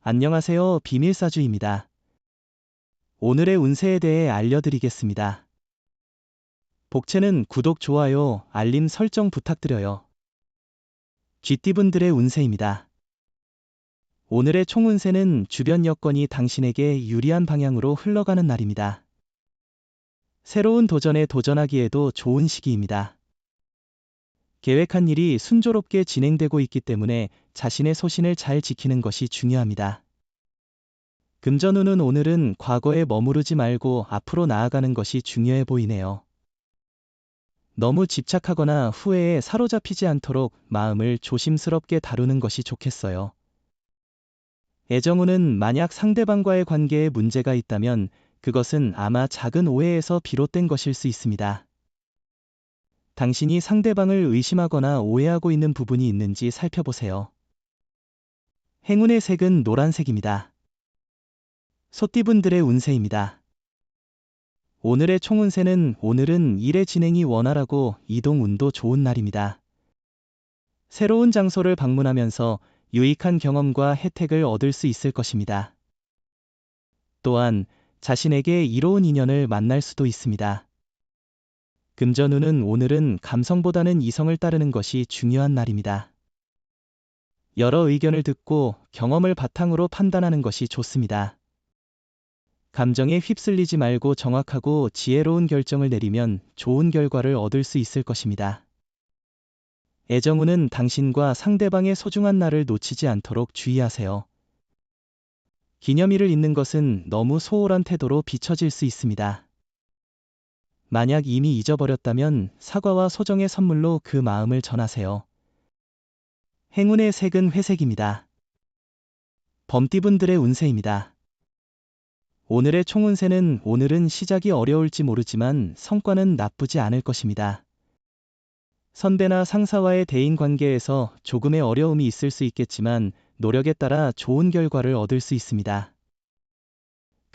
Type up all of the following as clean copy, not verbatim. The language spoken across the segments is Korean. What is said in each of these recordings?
안녕하세요. 비밀사주입니다. 오늘의 운세에 대해 알려드리겠습니다. 복채는 구독, 좋아요, 알림 설정 부탁드려요. 쥐띠분들의 운세입니다. 오늘의 총운세는 주변 여건이 당신에게 유리한 방향으로 흘러가는 날입니다. 새로운 도전에 도전하기에도 좋은 시기입니다. 계획한 일이 순조롭게 진행되고 있기 때문에 자신의 소신을 잘 지키는 것이 중요합니다. 금전운은 오늘은 과거에 머무르지 말고 앞으로 나아가는 것이 중요해 보이네요. 너무 집착하거나 후회에 사로잡히지 않도록 마음을 조심스럽게 다루는 것이 좋겠어요. 애정운은 만약 상대방과의 관계에 문제가 있다면 그것은 아마 작은 오해에서 비롯된 것일 수 있습니다. 당신이 상대방을 의심하거나 오해하고 있는 부분이 있는지 살펴보세요. 행운의 색은 노란색입니다. 소띠분들의 운세입니다. 오늘의 총운세는 오늘은 일의 진행이 원활하고 이동 운도 좋은 날입니다. 새로운 장소를 방문하면서 유익한 경험과 혜택을 얻을 수 있을 것입니다. 또한 자신에게 이로운 인연을 만날 수도 있습니다. 금전운은 오늘은 감성보다는 이성을 따르는 것이 중요한 날입니다. 여러 의견을 듣고 경험을 바탕으로 판단하는 것이 좋습니다. 감정에 휩쓸리지 말고 정확하고 지혜로운 결정을 내리면 좋은 결과를 얻을 수 있을 것입니다. 애정운은 당신과 상대방의 소중한 날을 놓치지 않도록 주의하세요. 기념일을 잊는 것은 너무 소홀한 태도로 비춰질 수 있습니다. 만약 이미 잊어버렸다면 사과와 소정의 선물로 그 마음을 전하세요. 행운의 색은 회색입니다. 범띠분들의 운세입니다. 오늘의 총운세는 오늘은 시작이 어려울지 모르지만 성과는 나쁘지 않을 것입니다. 선배나 상사와의 대인 관계에서 조금의 어려움이 있을 수 있겠지만 노력에 따라 좋은 결과를 얻을 수 있습니다.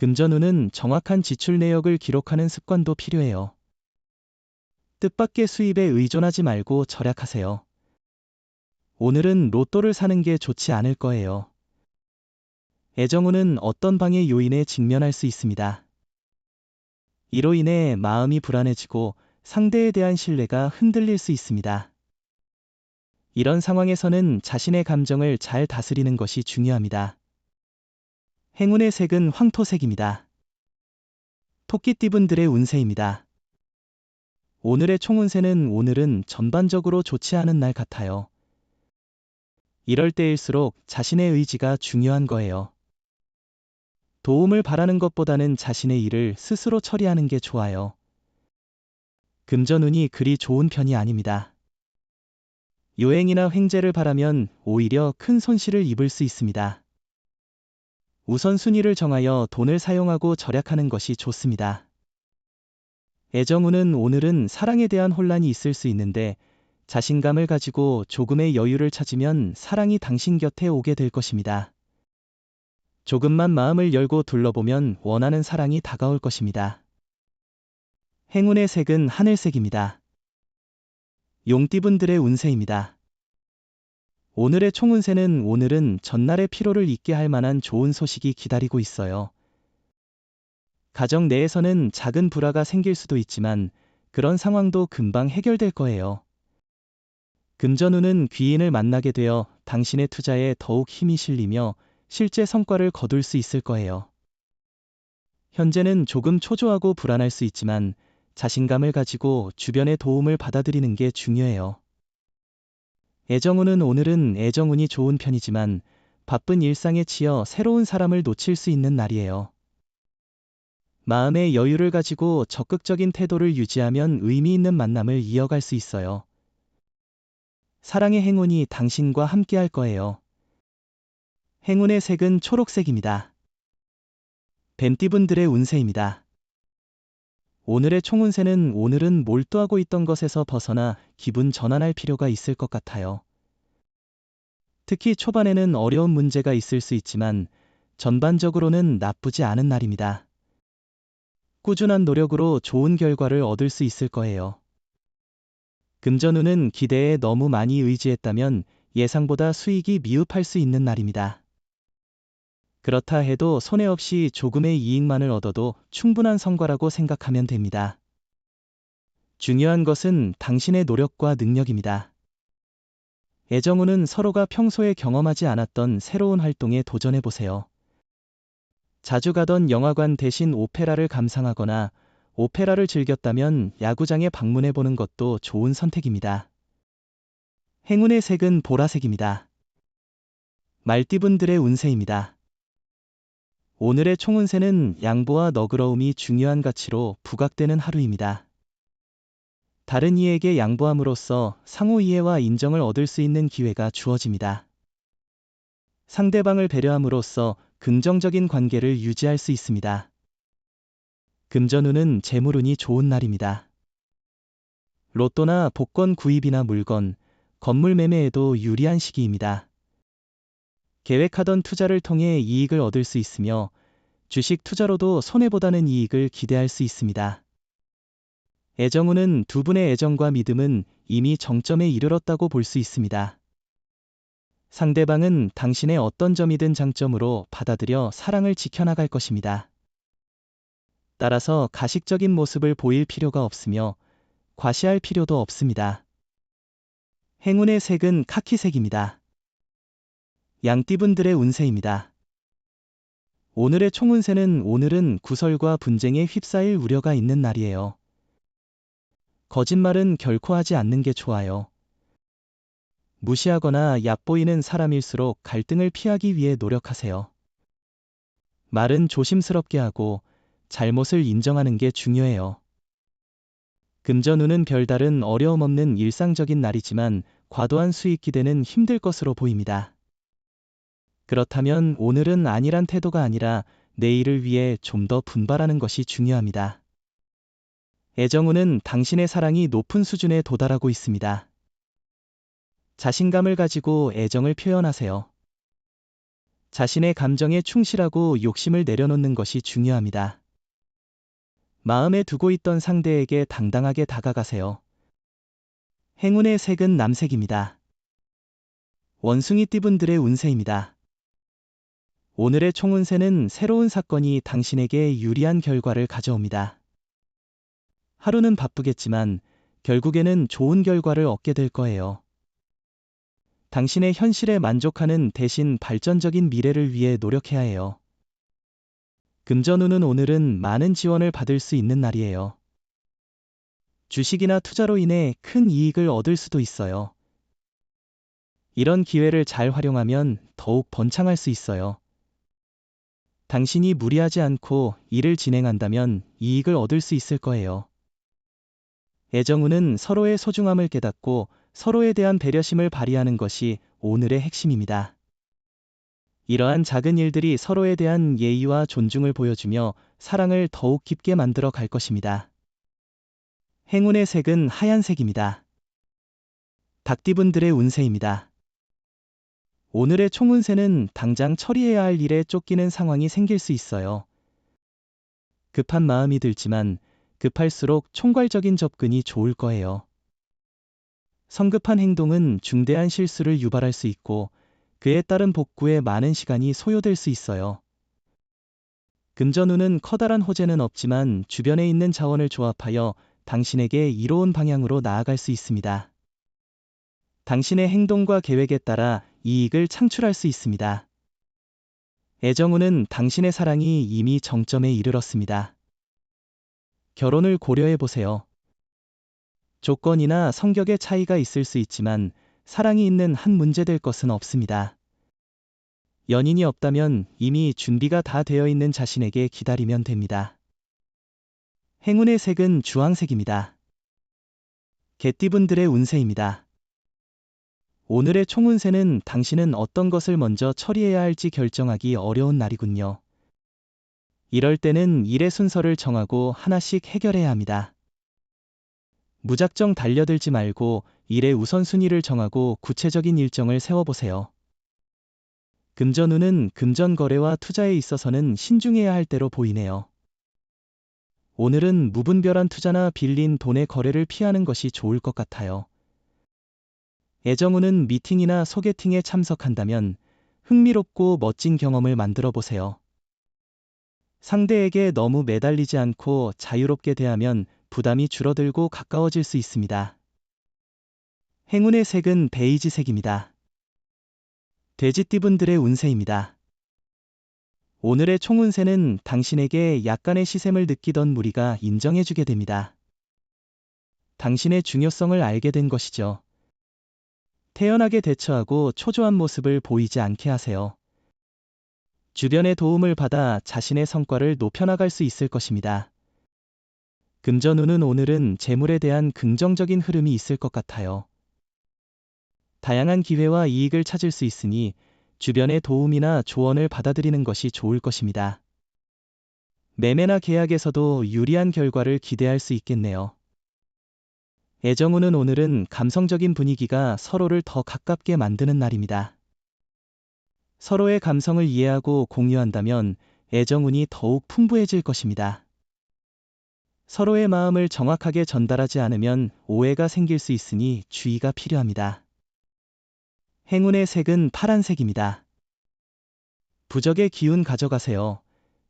금전운은 정확한 지출 내역을 기록하는 습관도 필요해요. 뜻밖의 수입에 의존하지 말고 절약하세요. 오늘은 로또를 사는 게 좋지 않을 거예요. 애정운은 어떤 방해 요인에 직면할 수 있습니다. 이로 인해 마음이 불안해지고 상대에 대한 신뢰가 흔들릴 수 있습니다. 이런 상황에서는 자신의 감정을 잘 다스리는 것이 중요합니다. 행운의 색은 황토색입니다. 토끼띠분들의 운세입니다. 오늘의 총운세는 오늘은 전반적으로 좋지 않은 날 같아요. 이럴 때일수록 자신의 의지가 중요한 거예요. 도움을 바라는 것보다는 자신의 일을 스스로 처리하는 게 좋아요. 금전운이 그리 좋은 편이 아닙니다. 요행이나 횡재를 바라면 오히려 큰 손실을 입을 수 있습니다. 우선순위를 정하여 돈을 사용하고 절약하는 것이 좋습니다. 애정운은 오늘은 사랑에 대한 혼란이 있을 수 있는데 자신감을 가지고 조금의 여유를 찾으면 사랑이 당신 곁에 오게 될 것입니다. 조금만 마음을 열고 둘러보면 원하는 사랑이 다가올 것입니다. 행운의 색은 하늘색입니다. 용띠분들의 운세입니다. 오늘의 총운세는 오늘은 전날의 피로를 잊게 할 만한 좋은 소식이 기다리고 있어요. 가정 내에서는 작은 불화가 생길 수도 있지만 그런 상황도 금방 해결될 거예요. 금전운은 귀인을 만나게 되어 당신의 투자에 더욱 힘이 실리며 실제 성과를 거둘 수 있을 거예요. 현재는 조금 초조하고 불안할 수 있지만 자신감을 가지고 주변의 도움을 받아들이는 게 중요해요. 애정운은 오늘은 애정운이 좋은 편이지만 바쁜 일상에 치여 새로운 사람을 놓칠 수 있는 날이에요. 마음의 여유를 가지고 적극적인 태도를 유지하면 의미 있는 만남을 이어갈 수 있어요. 사랑의 행운이 당신과 함께 할 거예요. 행운의 색은 초록색입니다. 뱀띠분들의 운세입니다. 오늘의 총운세는 오늘은 몰두하고 있던 것에서 벗어나 기분 전환할 필요가 있을 것 같아요. 특히 초반에는 어려운 문제가 있을 수 있지만 전반적으로는 나쁘지 않은 날입니다. 꾸준한 노력으로 좋은 결과를 얻을 수 있을 거예요. 금전운은 기대에 너무 많이 의지했다면 예상보다 수익이 미흡할 수 있는 날입니다. 그렇다 해도 손해 없이 조금의 이익만을 얻어도 충분한 성과라고 생각하면 됩니다. 중요한 것은 당신의 노력과 능력입니다. 애정우는 서로가 평소에 경험하지 않았던 새로운 활동에 도전해보세요. 자주 가던 영화관 대신 오페라를 감상하거나 오페라를 즐겼다면 야구장에 방문해보는 것도 좋은 선택입니다. 행운의 색은 보라색입니다. 말띠분들의 운세입니다. 오늘의 총운세는 양보와 너그러움이 중요한 가치로 부각되는 하루입니다. 다른 이에게 양보함으로써 상호 이해와 인정을 얻을 수 있는 기회가 주어집니다. 상대방을 배려함으로써 긍정적인 관계를 유지할 수 있습니다. 금전운은 재물운이 좋은 날입니다. 로또나 복권 구입이나 물건, 건물 매매에도 유리한 시기입니다. 계획하던 투자를 통해 이익을 얻을 수 있으며 주식 투자로도 손해보다는 이익을 기대할 수 있습니다. 애정운은 두 분의 애정과 믿음은 이미 정점에 이르렀다고 볼 수 있습니다. 상대방은 당신의 어떤 점이든 장점으로 받아들여 사랑을 지켜나갈 것입니다. 따라서 가식적인 모습을 보일 필요가 없으며 과시할 필요도 없습니다. 행운의 색은 카키색입니다. 양띠분들의 운세입니다. 오늘의 총운세는 오늘은 구설과 분쟁에 휩싸일 우려가 있는 날이에요. 거짓말은 결코 하지 않는 게 좋아요. 무시하거나 얕보이는 사람일수록 갈등을 피하기 위해 노력하세요. 말은 조심스럽게 하고 잘못을 인정하는 게 중요해요. 금전운은 별다른 어려움 없는 일상적인 날이지만 과도한 수익 기대는 힘들 것으로 보입니다. 그렇다면 오늘은 아니란 태도가 아니라 내일을 위해 좀 더 분발하는 것이 중요합니다. 애정운은 당신의 사랑이 높은 수준에 도달하고 있습니다. 자신감을 가지고 애정을 표현하세요. 자신의 감정에 충실하고 욕심을 내려놓는 것이 중요합니다. 마음에 두고 있던 상대에게 당당하게 다가가세요. 행운의 색은 남색입니다. 원숭이띠분들의 운세입니다. 오늘의 총운세는 새로운 사건이 당신에게 유리한 결과를 가져옵니다. 하루는 바쁘겠지만 결국에는 좋은 결과를 얻게 될 거예요. 당신의 현실에 만족하는 대신 발전적인 미래를 위해 노력해야 해요. 금전운은 오늘은 많은 지원을 받을 수 있는 날이에요. 주식이나 투자로 인해 큰 이익을 얻을 수도 있어요. 이런 기회를 잘 활용하면 더욱 번창할 수 있어요. 당신이 무리하지 않고 일을 진행한다면 이익을 얻을 수 있을 거예요. 애정운은 서로의 소중함을 깨닫고 서로에 대한 배려심을 발휘하는 것이 오늘의 핵심입니다. 이러한 작은 일들이 서로에 대한 예의와 존중을 보여주며 사랑을 더욱 깊게 만들어 갈 것입니다. 행운의 색은 하얀색입니다. 닭띠분들의 운세입니다. 오늘의 총운세는 당장 처리해야 할 일에 쫓기는 상황이 생길 수 있어요. 급한 마음이 들지만 급할수록 총괄적인 접근이 좋을 거예요. 성급한 행동은 중대한 실수를 유발할 수 있고 그에 따른 복구에 많은 시간이 소요될 수 있어요. 금전운은 커다란 호재는 없지만 주변에 있는 자원을 조합하여 당신에게 이로운 방향으로 나아갈 수 있습니다. 당신의 행동과 계획에 따라 이익을 창출할 수 있습니다. 애정운은 당신의 사랑이 이미 정점에 이르렀습니다. 결혼을 고려해 보세요. 조건이나 성격의 차이가 있을 수 있지만 사랑이 있는 한 문제될 것은 없습니다. 연인이 없다면 이미 준비가 다 되어 있는 자신에게 기다리면 됩니다. 행운의 색은 주황색입니다. 개띠분들의 운세입니다. 오늘의 총운세는 당신은 어떤 것을 먼저 처리해야 할지 결정하기 어려운 날이군요. 이럴 때는 일의 순서를 정하고 하나씩 해결해야 합니다. 무작정 달려들지 말고 일의 우선순위를 정하고 구체적인 일정을 세워보세요. 금전운은 금전 거래와 투자에 있어서는 신중해야 할 때로 보이네요. 오늘은 무분별한 투자나 빌린 돈의 거래를 피하는 것이 좋을 것 같아요. 애정운은 미팅이나 소개팅에 참석한다면 흥미롭고 멋진 경험을 만들어 보세요. 상대에게 너무 매달리지 않고 자유롭게 대하면 부담이 줄어들고 가까워질 수 있습니다. 행운의 색은 베이지색입니다. 돼지띠분들의 운세입니다. 오늘의 총운세는 당신에게 약간의 시샘을 느끼던 무리가 인정해주게 됩니다. 당신의 중요성을 알게 된 것이죠. 태연하게 대처하고 초조한 모습을 보이지 않게 하세요. 주변의 도움을 받아 자신의 성과를 높여나갈 수 있을 것입니다. 금전운은 오늘은 재물에 대한 긍정적인 흐름이 있을 것 같아요. 다양한 기회와 이익을 찾을 수 있으니 주변의 도움이나 조언을 받아들이는 것이 좋을 것입니다. 매매나 계약에서도 유리한 결과를 기대할 수 있겠네요. 애정운은 오늘은 감성적인 분위기가 서로를 더 가깝게 만드는 날입니다. 서로의 감성을 이해하고 공유한다면 애정운이 더욱 풍부해질 것입니다. 서로의 마음을 정확하게 전달하지 않으면 오해가 생길 수 있으니 주의가 필요합니다. 행운의 색은 파란색입니다. 부적의 기운 가져가세요.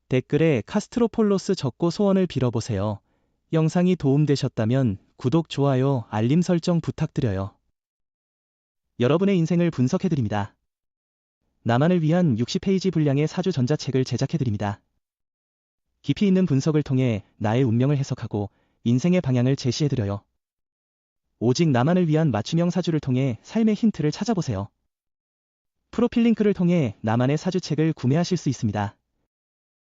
댓글에 카스트로폴로스 적고 소원을 빌어보세요. 영상이 도움되셨다면 구독, 좋아요, 알림 설정 부탁드려요. 여러분의 인생을 분석해드립니다. 나만을 위한 60페이지 분량의 사주 전자책을 제작해드립니다. 깊이 있는 분석을 통해 나의 운명을 해석하고 인생의 방향을 제시해드려요. 오직 나만을 위한 맞춤형 사주를 통해 삶의 힌트를 찾아보세요. 프로필 링크를 통해 나만의 사주책을 구매하실 수 있습니다.